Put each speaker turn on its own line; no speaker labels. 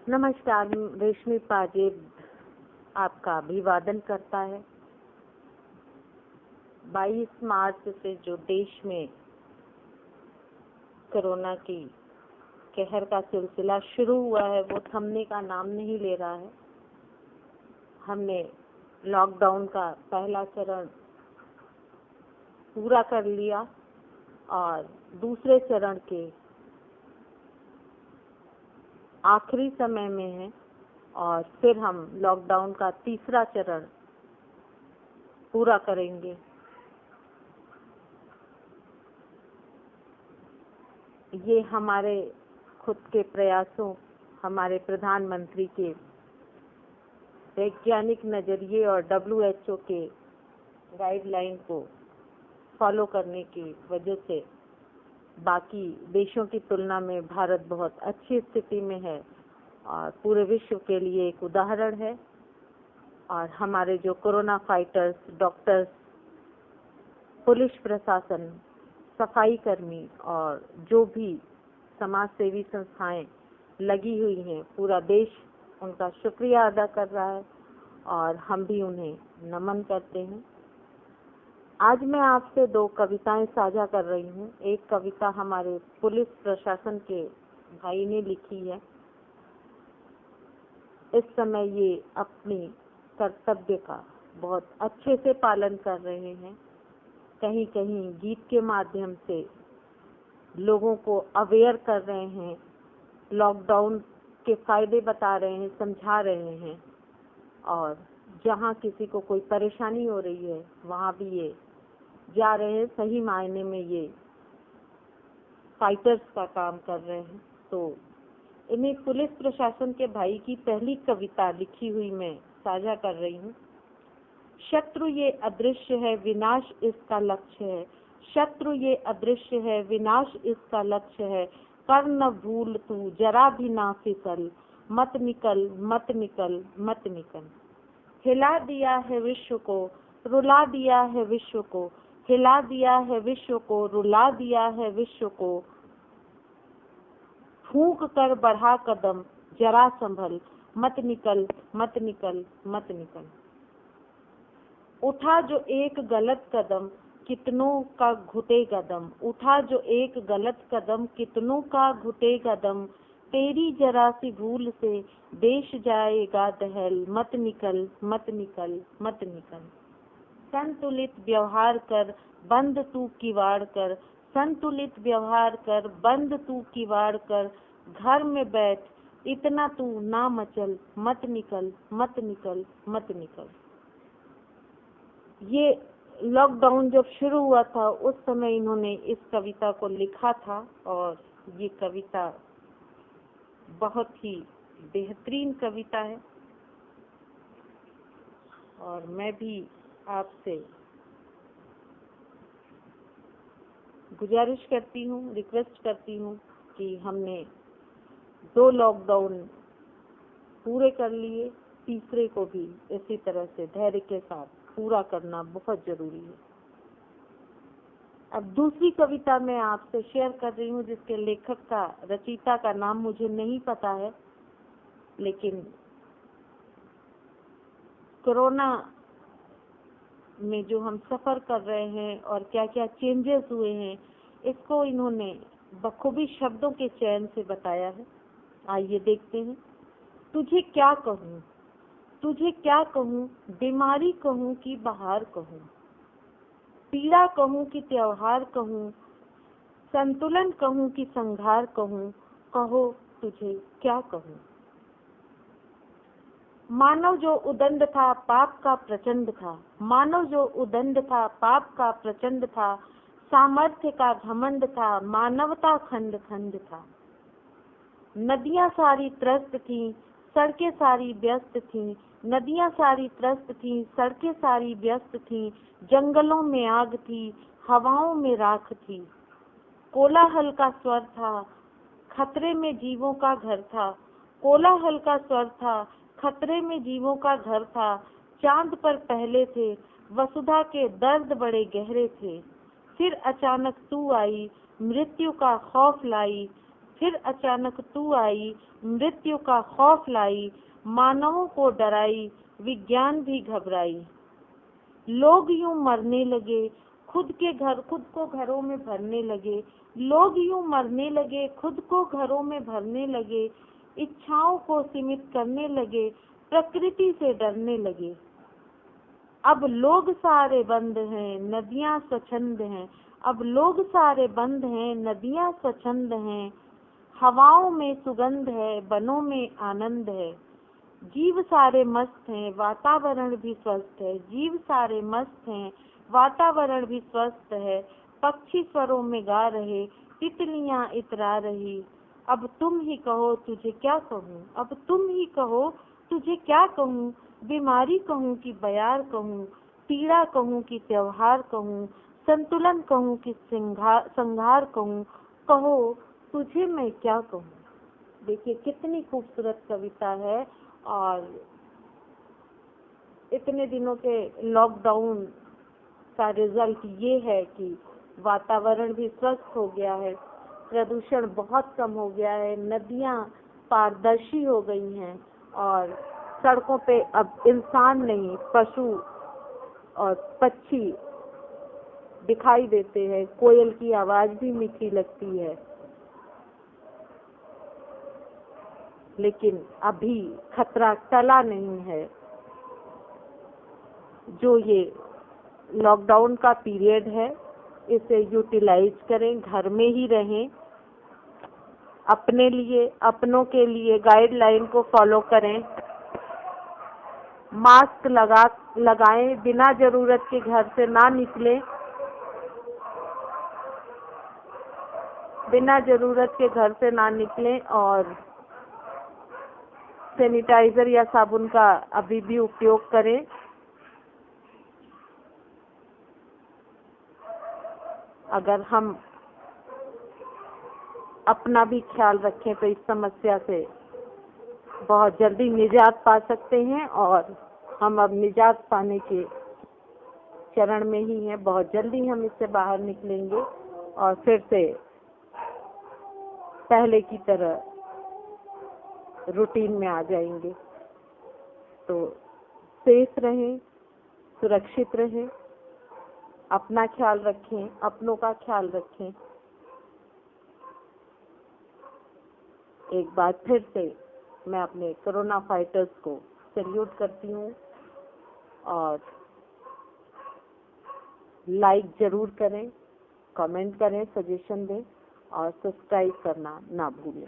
नमस्कार। रेशमी पाजे आपका अभिवादन करता है। 22 मार्च से जो देश में कोरोना की कहर का सिलसिला शुरू हुआ है वो थमने का नाम नहीं ले रहा है। हमने लॉकडाउन का पहला चरण पूरा कर लिया और दूसरे चरण के आखिरी समय में है और फिर हम लॉकडाउन का तीसरा चरण पूरा करेंगे। ये हमारे खुद के प्रयासों, हमारे प्रधानमंत्री के वैज्ञानिक नजरिए और WHO के गाइडलाइन को फॉलो करने की वजह से बाकी देशों की तुलना में भारत बहुत अच्छी स्थिति में है और पूरे विश्व के लिए एक उदाहरण है। और हमारे जो कोरोना फाइटर्स, डॉक्टर्स, पुलिस प्रशासन, सफाई कर्मी और जो भी समाज सेवी संस्थाएं लगी हुई हैं, पूरा देश उनका शुक्रिया अदा कर रहा है और हम भी उन्हें नमन करते हैं। आज मैं आपसे 2 कविताएं साझा कर रही हूँ। एक कविता हमारे पुलिस प्रशासन के भाई ने लिखी है। इस समय ये अपनी कर्तव्य का बहुत अच्छे से पालन कर रहे हैं। कहीं कहीं गीत के माध्यम से लोगों को अवेयर कर रहे हैं, लॉकडाउन के फायदे बता रहे हैं, समझा रहे हैं और जहाँ किसी को कोई परेशानी हो रही है वहाँ भी ये जा रहे हैं। सही मायने में ये फाइटर्स का काम कर रहे हैं। तो इन्हें पुलिस प्रशासन के भाई की पहली कविता लिखी हुई मैं साझा कर रही हूँ। शत्रु ये अदृश्य है, विनाश इसका लक्ष्य है। शत्रु ये अदृश्य है, विनाश इसका लक्ष्य है। कर न भूल तू जरा भी ना फिसल, मत निकल मत निकल मत निकल। हिला दिया है विश्व को, रुला दिया है विश्व को, हिला दिया है विश्व को, रुला दिया है विश्व को। फूंक कर बढ़ा कदम, जरा संभल, मत निकल मत निकल मत निकल। उठा जो एक गलत कदम, कितनों का घुटेगा दम। उठा जो एक गलत कदम, कितनों का घुटेगा दम। तेरी जरा सी भूल से देश जाएगा दहल, मत निकल मत निकल मत निकल। संतुलित व्यवहार कर, बंद तू किवाड़ कर। संतुलित व्यवहार कर, बंद तू किवाड़ कर। घर में बैठ, इतना तू ना मचल, मत निकल मत निकल मत निकल। ये लॉकडाउन जब शुरू हुआ था उस समय इन्होंने इस कविता को लिखा था और ये कविता बहुत ही बेहतरीन कविता है। और मैं भी आपसे गुजारिश करती हूँ, रिक्वेस्ट करती हूँ कि हमने 2 लॉकडाउन पूरे कर लिए, तीसरे को भी इसी तरह से धैर्य के साथ पूरा करना बहुत जरूरी है। अब दूसरी कविता मैं आपसे शेयर कर रही हूँ जिसके लेखक का, रचयिता का नाम मुझे नहीं पता है, लेकिन कोरोना में जो हम सफर कर रहे हैं और क्या क्या चेंजेस हुए हैं इसको इन्होंने बखूबी शब्दों के चयन से बताया है। आइए देखते हैं। तुझे क्या कहूँ, तुझे क्या कहूँ, बीमारी कहूँ कि बहार कहूँ, पीड़ा कहूँ कि त्योहार कहूँ, संतुलन कहूँ कि संघार कहूँ, कहो तुझे क्या कहूँ। मानव जो उदंड था पाप का प्रचंड था, मानव जो उदंड था पाप का प्रचंड था। सामर्थ्य का घमंड था, मानवता खंड खंड था। नदियां सारी त्रस्त थीं, सड़कें सारी व्यस्त थीं। नदियां सारी त्रस्त थीं, सड़कें सारी व्यस्त थीं। जंगलों में आग थी, हवाओं में राख थी। कोलाहल का स्वर था, खतरे में जीवों का घर था। कोलाहल का स्वर था, खतरे में जीवों का घर था। चांद पर पहले थे, वसुधा के दर्द बड़े गहरे थे। फिर अचानक तू आई, मृत्यु का खौफ लाई। फिर अचानक तू आई, मृत्यु का खौफ लाई, मानवों को डराई, विज्ञान भी घबराई। लोग यूं मरने लगे, खुद को घरों में भरने लगे। लोग यूं मरने लगे, खुद को घरों में भरने लगे, इच्छाओं को सीमित करने लगे, प्रकृति से डरने लगे। अब लोग सारे बंद हैं, नदियां स्वच्छंद हैं। अब लोग सारे बंद हैं, नदियां स्वच्छंद हैं। हवाओं में सुगंध है, वनों में आनंद है। जीव सारे मस्त हैं, वातावरण भी स्वस्थ है। जीव सारे मस्त हैं, वातावरण भी स्वस्थ है। पक्षी स्वरों में गा रहे, तितलियां इतरा रही। अब तुम ही कहो तुझे क्या कहूँ, अब तुम ही कहो तुझे क्या कहूँ। बीमारी कहूँ कि बयार कहूँ, पीड़ा कहूँ कि त्योहार कहूँ, संतुलन कहूँ कि संहार कहूँ, कहो तुझे मैं क्या कहूँ। देखिए कितनी खूबसूरत कविता है। और इतने दिनों के लॉकडाउन का रिजल्ट ये है कि वातावरण भी स्वस्थ हो गया है, प्रदूषण बहुत कम हो गया है, नदियां पारदर्शी हो गई हैं और सड़कों पे अब इंसान नहीं, पशु और पक्षी दिखाई देते हैं। कोयल की आवाज भी मीठी लगती है। लेकिन अभी खतरा टला नहीं है। जो ये लॉकडाउन का पीरियड है, इसे यूटिलाइज करें, घर में ही रहें, अपने लिए, अपनों के लिए गाइडलाइन को फॉलो करें, मास्क लगाएं, बिना जरूरत के घर से ना निकलें, बिना जरूरत के घर से ना निकलें और सैनिटाइजर या साबुन का अभी भी उपयोग करें। अगर हम अपना भी ख्याल रखें तो इस समस्या से बहुत जल्दी निजात पा सकते हैं और हम अब निजात पाने के चरण में ही हैं। बहुत जल्दी हम इससे बाहर निकलेंगे और फिर से पहले की तरह रूटीन में आ जाएंगे। तो सेफ रहें, सुरक्षित रहें, अपना ख्याल रखें, अपनों का ख्याल रखें। एक बार फिर से मैं अपने कोरोना फाइटर्स को सैल्यूट करती हूँ और लाइक जरूर करें, कमेंट करें, सजेशन दें और सब्सक्राइब करना ना भूलें।